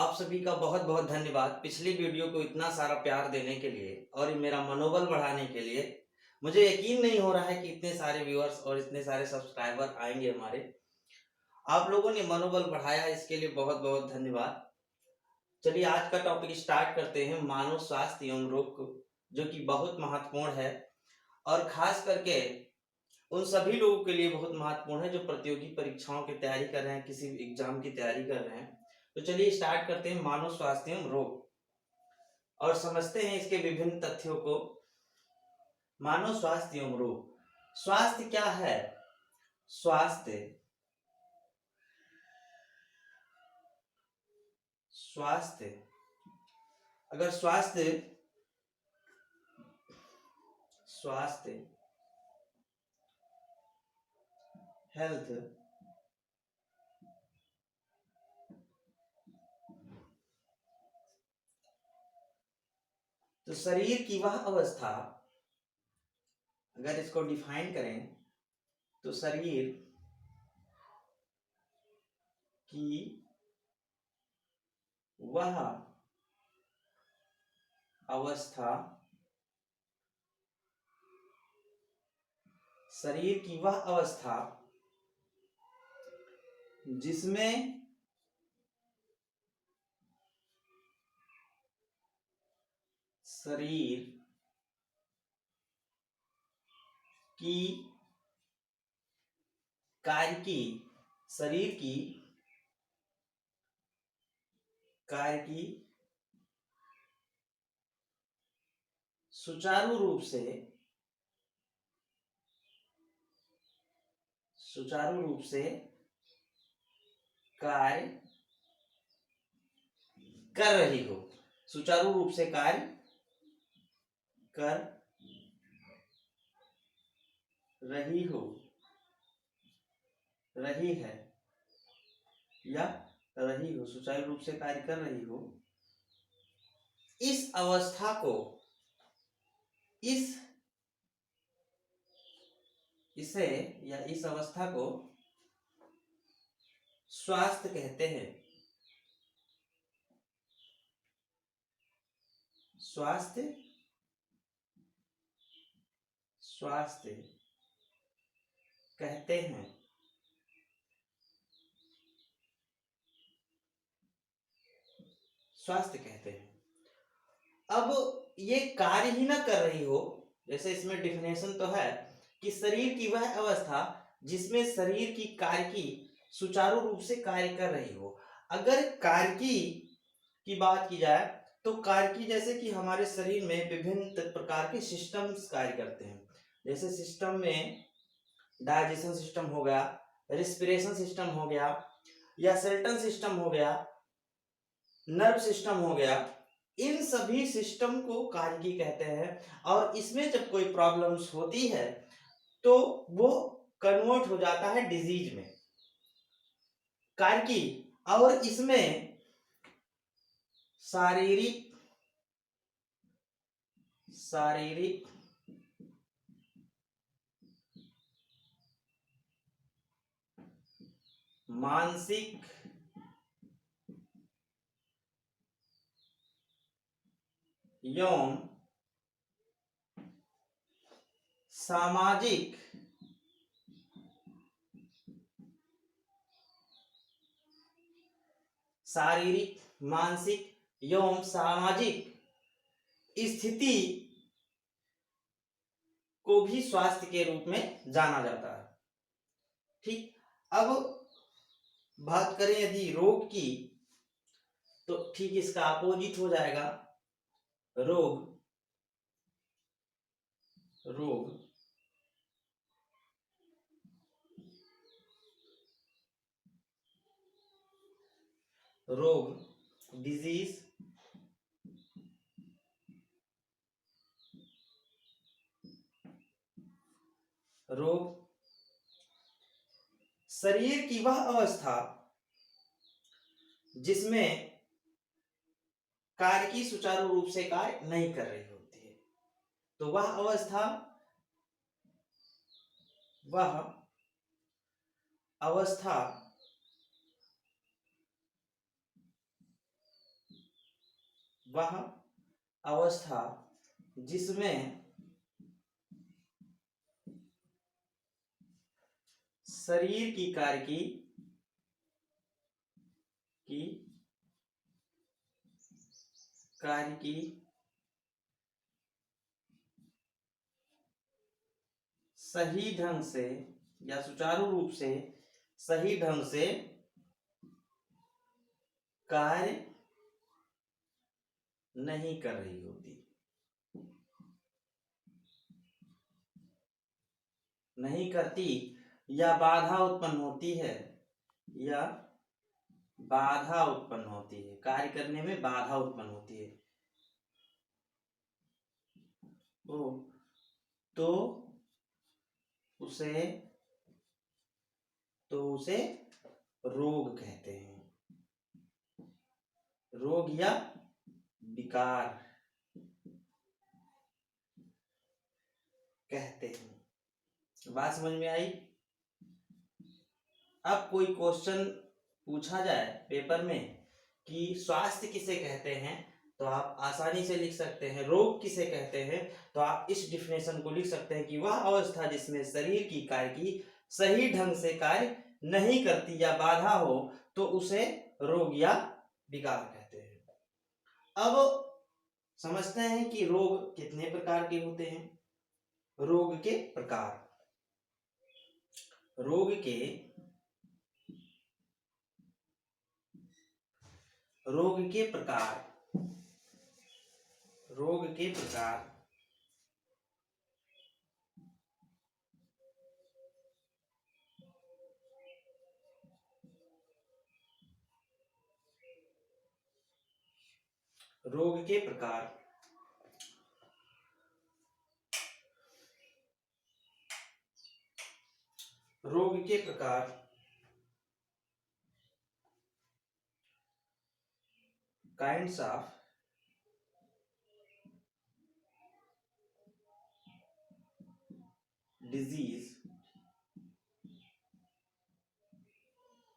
आप सभी का बहुत बहुत धन्यवाद पिछली वीडियो को इतना सारा प्यार देने के लिए और मेरा मनोबल बढ़ाने के लिए। मुझे यकीन नहीं हो रहा है कि इतने सारे व्यूअर्स और इतने सारे सब्सक्राइबर आएंगे हमारे। आप लोगों ने मनोबल बढ़ाया, इसके लिए बहुत बहुत धन्यवाद। चलिए आज का टॉपिक स्टार्ट करते हैं, मानव स्वास्थ्य एवं रोग को, जो कि बहुत महत्वपूर्ण है और खास करके उन सभी लोगों के लिए बहुत महत्वपूर्ण है जो प्रतियोगी परीक्षाओं की तैयारी कर रहे हैं, किसी एग्जाम की तैयारी कर रहे हैं। तो चलिए स्टार्ट करते हैं मानव स्वास्थ्य एवं रोग और समझते हैं इसके विभिन्न तथ्यों को। मानव स्वास्थ्य एवं रोग, स्वास्थ्य क्या है? स्वास्थ्य स्वास्थ्य अगर स्वास्थ्य स्वास्थ्य हेल्थ तो शरीर की वह अवस्था, अगर इसको डिफाइन करें तो शरीर की वह अवस्था, शरीर की वह अवस्था जिसमें शरीर की कार्य की शरीर की कार्य की सुचारू रूप से कार्य कर रही हो, सुचारू रूप से कार्य कर रही हो, रही है या रही हो, सुचारू रूप से कार्य कर रही हो, इस अवस्था को इसे या इस अवस्था को स्वास्थ्य कहते हैं। स्वास्थ्य कहते हैं। स्वास्थ्य कहते हैं। अब ये कार्य ही ना कर रही हो, जैसे इसमें डिफिनेशन तो है कि शरीर की वह अवस्था जिसमें शरीर की कार्य की सुचारू रूप से कार्य कर रही हो। अगर कार्य की बात की जाए तो कार्य की, जैसे कि हमारे शरीर में विभिन्न प्रकार के सिस्टम्स कार्य करते हैं। जैसे सिस्टम में डाइजेशन सिस्टम हो गया, रिस्पिरेशन सिस्टम हो गया, या सेल्टन सिस्टम हो गया, नर्व सिस्टम हो गया। इन सभी सिस्टम को कार्य कहते हैं और इसमें जब कोई प्रॉब्लम्स होती है तो वो कन्वर्ट हो जाता है डिजीज में, कार्य और इसमें शारीरिक मानसिक एवं सामाजिक शारीरिक, मानसिक एवं सामाजिक स्थिति को भी स्वास्थ्य के रूप में जाना जाता है। ठीक, अब बात करें यदि रोग की तो ठीक इसका अपोजिट हो जाएगा। रोग डिजीज, रोग शरीर की वह अवस्था जिसमें कार्य की सुचारू रूप से कार्य नहीं कर रही होती है, तो वह अवस्था वह अवस्था जिसमें शरीर की कार्य की सही ढंग से या सुचारू रूप से सही ढंग से कार्य नहीं कर रही होती, नहीं करती, या बाधा उत्पन्न होती है, या बाधा उत्पन्न होती है, कार्य करने में बाधा उत्पन्न होती है। ओ तो उसे रोग कहते हैं, रोग या विकार कहते हैं। बात समझ में आई? अब कोई क्वेश्चन पूछा जाए पेपर में कि स्वास्थ्य किसे कहते हैं, तो आप आसानी से लिख सकते हैं। रोग किसे कहते हैं, तो आप इस डिफिनेशन को लिख सकते हैं कि वह अवस्था जिसमें शरीर की कार्य की सही ढंग से कार्य नहीं करती या बाधा हो, तो उसे रोग या विकार कहते हैं। अब समझते हैं कि रोग कितने प्रकार के होते हैं। रोग के प्रकार, रोग के प्रकार, रोग के प्रकार। रोग के प्रकार, रोग के प्रकार kinds of disease,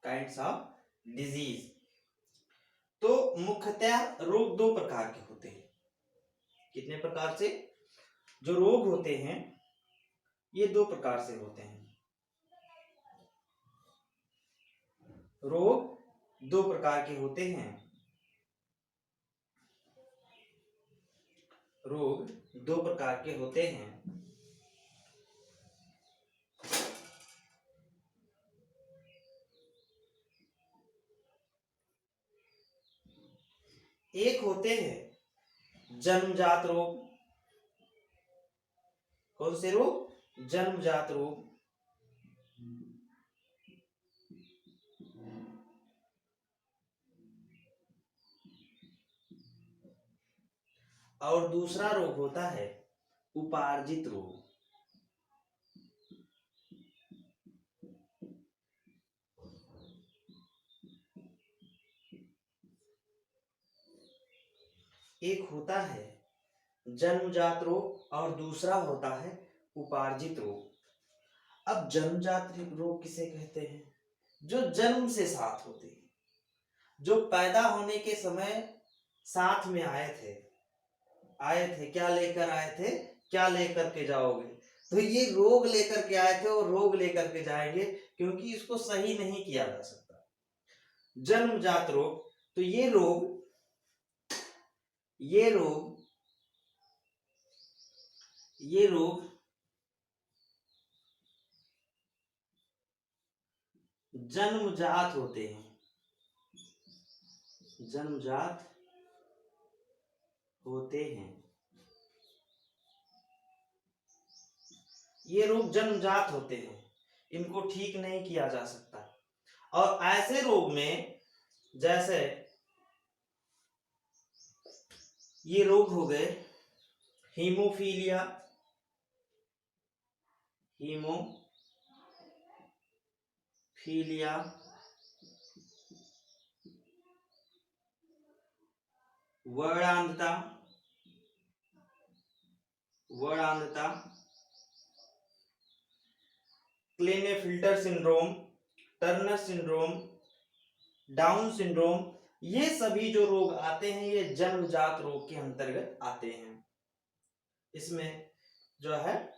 kinds of disease. तो मुख्यतः रोग दो प्रकार के होते हैं। कितने प्रकार से? जो रोग होते हैं ये दो प्रकार से होते हैं। रोग दो प्रकार के होते हैं। रोग दो प्रकार के होते हैं। एक होते हैं जन्मजात रोग। कौन से रोग? जन्मजात रोग। और दूसरा रोग होता है उपार्जित रोग। एक होता है जन्मजात रोग और दूसरा होता है उपार्जित रोग। अब जन्मजात रोग किसे कहते हैं? जो जन्म से साथ होते हैं, जो पैदा होने के समय साथ में आए थे। क्या लेकर आए थे? क्या लेकर के जाओगे? तो ये रोग लेकर के आए थे और रोग लेकर के जाएंगे, क्योंकि इसको सही नहीं किया जा सकता। जन्मजात रोग, तो ये रोग जन्मजात होते हैं, जन्मजात होते हैं। ये रोग जन्मजात होते हैं, इनको ठीक नहीं किया जा सकता। और ऐसे रोग में जैसे ये रोग हो गए हीमोफीलिया, वर्णांधता, Klinefelter syndrome, Turner syndrome, Down syndrome, ये सभी जो रोग आते हैं ये जन्मजात रोग के अंतर्गत आते हैं। इसमें जो है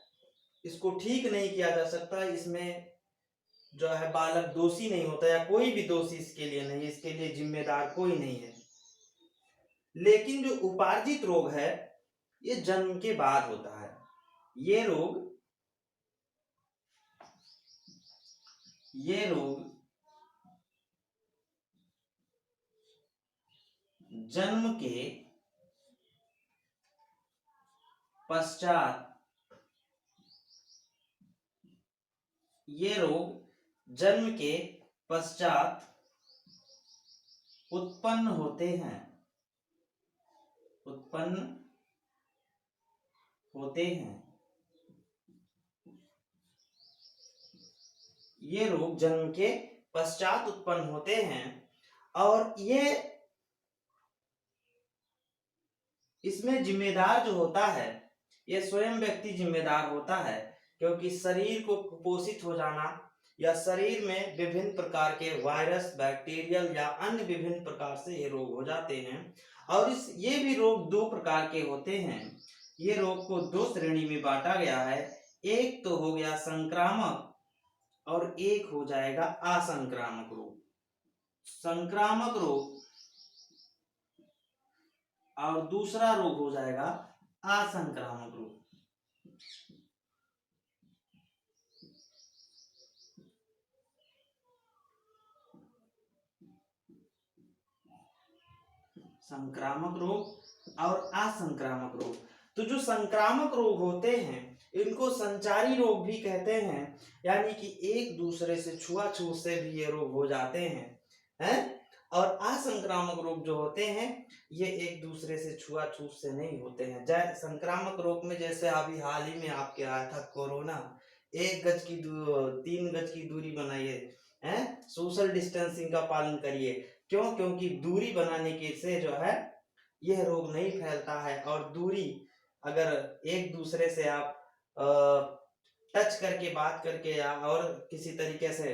इसको ठीक नहीं किया जा सकता, इसमें जो है बालक दोषी नहीं होता या कोई भी दोषी इसके लिए नहीं, इसके लिए जिम्मेदार कोई नहीं है। लेकिन जो उपार्जित रोग है ये जन्म के बाद होता है। ये रोग जन्म के पश्चात उत्पन्न होते हैं। ये रोग जन्म के पश्चात उत्पन्न होते हैं और इसमें जिम्मेदार जो होता है ये स्वयं व्यक्ति जिम्मेदार होता है, क्योंकि शरीर को कुपोषित हो जाना या शरीर में विभिन्न प्रकार के वायरस, बैक्टीरियल या अन्य विभिन्न प्रकार से ये रोग हो जाते हैं। और ये भी रोग दो प्रकार के होते हैं। ये रोग को दो श्रेणी में बांटा गया है। एक तो हो गया संक्रामक और एक हो जाएगा असंक्रामक रोग। संक्रामक रोग और दूसरा रोग हो जाएगा असंक्रामक रोग। संक्रामक रोग और असंक्रामक रोग। तो जो संक्रामक रोग होते हैं इनको संचारी रोग भी कहते हैं, यानी कि एक दूसरे से छुआछूत से भी ये रोग हो जाते हैं। और असंक्रामक रोग जो होते हैं ये एक दूसरे से छुआछूत से नहीं होते हैं। जैसे संक्रामक रोग में जैसे अभी हाल ही में आपके आया था कोरोना, 3 गज की दूरी बनाइए, सोशल डिस्टेंसिंग का पालन करिए। क्यों? क्योंकि दूरी बनाने के से जो है यह रोग नहीं फैलता है। और दूरी अगर एक दूसरे से आप टच करके बात करके या और किसी तरीके से,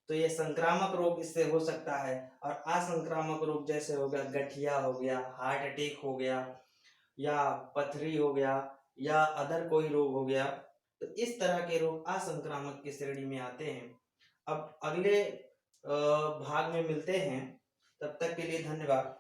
तो ये संक्रामक रोग इससे हो सकता है। और असंक्रामक रोग जैसे हो गया गठिया हो गया, हार्ट अटैक हो गया या पथरी हो गया या अदर कोई रोग हो गया, तो इस तरह के रोग असंक्रामक की श्रेणी में आते हैं। अब अगले भाग में मिलते हैं, तब तक के लिए धन्यवाद।